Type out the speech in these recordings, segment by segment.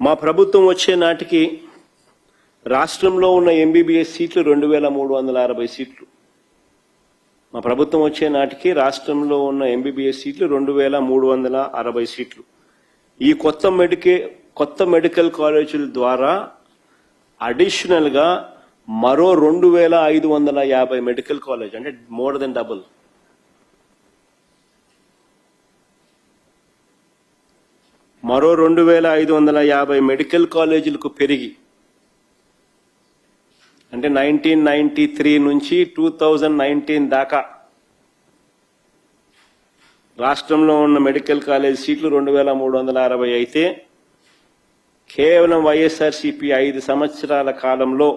మా ప్రభుత్వం వచ్చే నాటికి రాష్ట్రంలో ఉన్న ఎంబీబీఎస్ సీట్లు 2360 సీట్లు. మా ప్రభుత్వం వచ్చే నాటికి రాష్ట్రంలో ఉన్న ఎంబీబీఎస్ సీట్లు 2360 సీట్లు. ఈ కొత్త మెడికల్ కాలేజీల ద్వారా అడిషనల్ గా మరో 2550 మెడికల్ కాలేజ్, అంటే మోర్ దెన్ డబుల్. మరో 2550 మెడికల్ కాలేజీలకు పెరిగి, అంటే 1993 నుంచి 2019 దాకా రాష్ట్రంలో ఉన్న మెడికల్ కాలేజ్ సీట్లు 2360 అయితే, కేవలం వైఎస్ఆర్సీపీ 5 సంవత్సరాల కాలంలో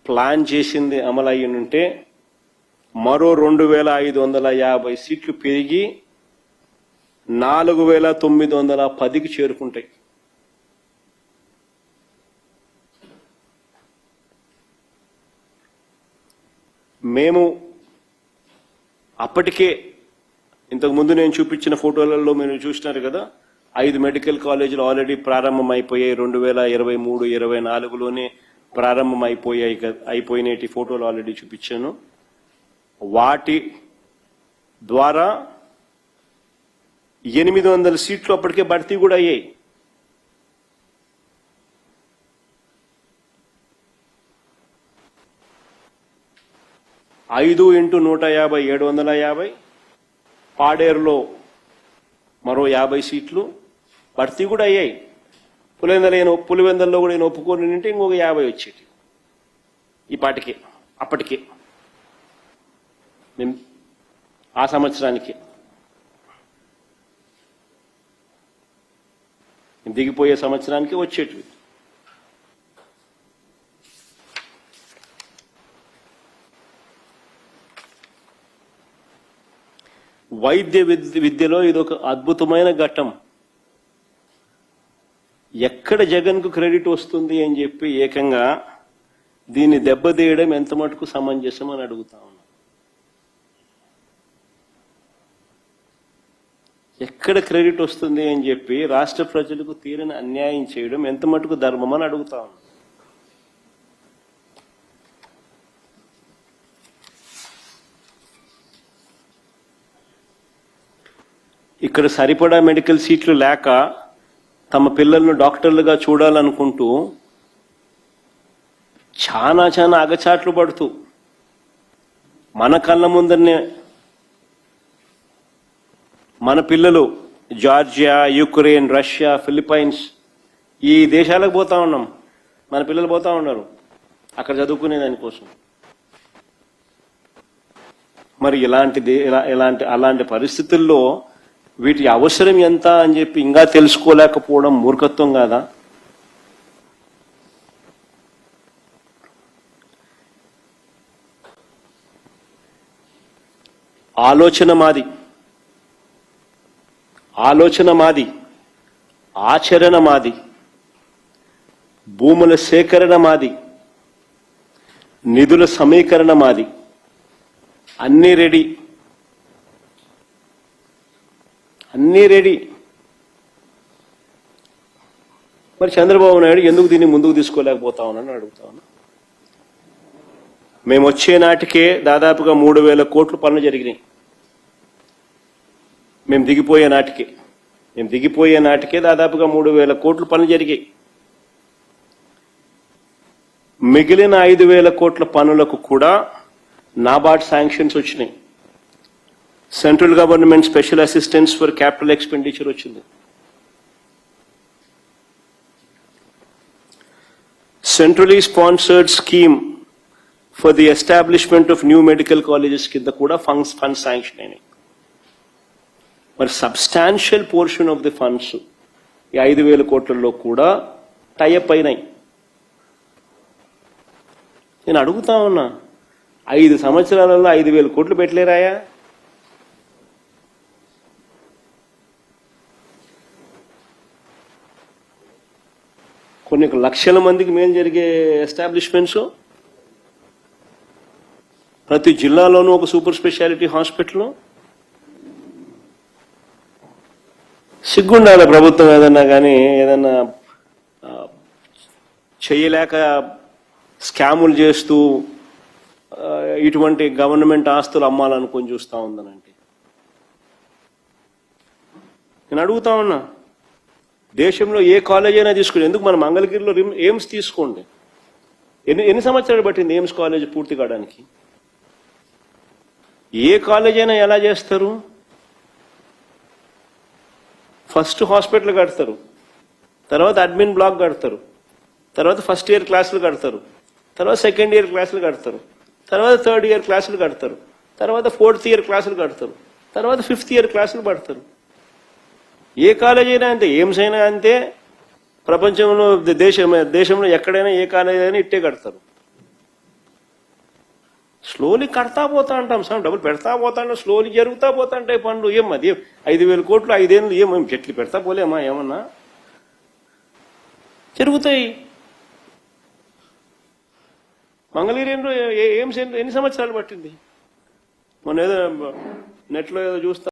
ప్లాన్ చేసింది అమలయ్యుంటే మరో 2550 సీట్లు పెరిగి 4910కి చేరుకుంటాయి. మేము అప్పటికే ఇంతకు ముందు నేను చూపించిన ఫోటోలలో మీరు చూసినారు కదా, 5 మెడికల్ కాలేజీలు ఆల్రెడీ ప్రారంభం అయిపోయాయి. 2023-24లోనే ప్రారంభం అయిపోయినటి ఫోటోలు ఆల్రెడీ చూపించాను. వాటి ద్వారా 800 సీట్లు అప్పటికే భర్తీ కూడా అయ్యాయి. ఐదు ఇంటూ 150 750. పాడేరులో మరో 50 సీట్లు భర్తీ కూడా అయ్యాయి. పులివెందల్లో కూడా నేను ఒప్పుకొని నింటే ఇంకొక 50 వచ్చేది ఈ పాటికి. అప్పటికే ఆ సంవత్సరానికి దిగిపోయే సంవత్సరానికి వచ్చేటివి. వైద్య విద్యలో ఇదొక అద్భుతమైన ఘట్టం. ఎక్కడ జగన్కు క్రెడిట్ వస్తుంది అని చెప్పి ఏకంగా దీన్ని దెబ్బతీయడం ఎంత మటుకు సమంజసం అని అడుగుతా ఉన్నా. ఎక్కడ క్రెడిట్ వస్తుంది అని చెప్పి రాష్ట్ర ప్రజలకు తీరని అన్యాయం చేయడం ఎంత మటుకు ధర్మం అని అడుగుతా ఉన్నా. ఇక్కడ సరిపడా మెడికల్ సీట్లు లేక తమ పిల్లలను డాక్టర్లుగా చూడాలనుకుంటూ చాలా అగచాట్లు పడుతూ మన కళ్ళ ముందరనే మన పిల్లలు జార్జియా, యుక్రెయిన్, రష్యా, ఫిలిప్పైన్స్ ఈ దేశాలకు పోతా ఉన్నాం. మన పిల్లలు పోతా ఉన్నారు అక్కడ చదువుకునే దానికోసం. మరి అలాంటి పరిస్థితుల్లో వీటి అవసరం ఎంత అని చెప్పి ఇంకా తెలుసుకోలేకపోవడం మూర్ఖత్వం కాదా? ఆలోచన మాది, ఆచరణ మాది, భూముల సేకరణ మాది, నిధుల సమీకరణ మాది, అన్నీ రెడీ. మరి చంద్రబాబు నాయుడు ఎందుకు దీన్ని ముందుకు తీసుకోలేకపోతా ఉన్నానని అడుగుతా ఉన్నా. మేము వచ్చే నాటికే దాదాపుగా 3000 కోట్ల పనులు జరిగినాయి. మేము దిగిపోయే నాటికే దాదాపుగా 3000 కోట్ల పనులు జరిగాయి. మిగిలిన 5000 కోట్ల పనులకు కూడా నాబార్డ్ శాంక్షన్స్ వచ్చినాయి. Central government special assistance for capital expenditure వచ్చింది. Centrally sponsored scheme for the establishment of new medical colleges కింద కూడా ఫండ్స్ శాంక్షన్ అయినాయి. మరి substantial portion of the funds ఈ 5000 కోట్లలో కూడా టైఅప్ అయినాయి. నేను అడుగుతా ఉన్నా, 5 సంవత్సరాలలో 5000 కోట్లు పెట్టలేరాయా? కొన్ని లక్షల మందికి మేలు జరిగే ఎస్టాబ్లిష్మెంట్స్, ప్రతి జిల్లాలోనూ ఒక సూపర్ స్పెషాలిటీ హాస్పిటల్, సిగ్గుండాలి ప్రభుత్వం ఏదన్నా కానీ ఏదన్నా చేయలేక స్కాములు చేస్తూ ఇటువంటి గవర్నమెంట్ ఆస్తులు అమ్మాలనుకొని చూస్తూ ఉందనంటే నేను అడుగుతా ఉన్నా, దేశంలో ఏ కాలేజ్ అయినా తీసుకోండి, ఎందుకు మన మంగళగిరిలో ఎయిమ్స్ తీసుకోండి, ఎన్ని సంవత్సరాలు పట్టింది ఎయిమ్స్ కాలేజ్ పూర్తి కావడానికి? ఏ కాలేజ్ అయినా ఎలా చేస్తారు? ఫస్ట్ హాస్పిటల్ కడతారు, తర్వాత అడ్మిన్ బ్లాక్ కడతారు, తర్వాత ఫస్ట్ ఇయర్ క్లాసులు కడతారు, తర్వాత సెకండ్ ఇయర్ క్లాసులు కడతారు, తర్వాత థర్డ్ ఇయర్ క్లాసులు కడతారు, తర్వాత ఫోర్త్ ఇయర్ క్లాసులు కడతారు, తర్వాత ఫిఫ్త్ ఇయర్ క్లాసులు పడతారు. ఏ కాలేజ్ అయినా అంతే, ఎయిమ్స్ అయినా అంతే, ప్రపంచంలో దేశంలో ఎక్కడైనా ఏ కాలేజ్ అయినా ఇట్టే కడతారు. స్లోలీ కడతా పోతా అంటాం, సార్ డబ్బులు పెడతా పోతా ఉంటాం, స్లోలీ జరుగుతా పోతా ఉంటాయి పనులు. ఏం అది 5,000 కోట్లు 5 ఏళ్ళు ఏం చెట్లు పెడతా పోలేమా? ఏమన్నా జరుగుతాయి. మంగళగిరి ఎయిమ్స్ ఎన్ని సంవత్సరాలు పట్టింది? మొన్న ఏదో నెట్లో ఏదో చూస్తా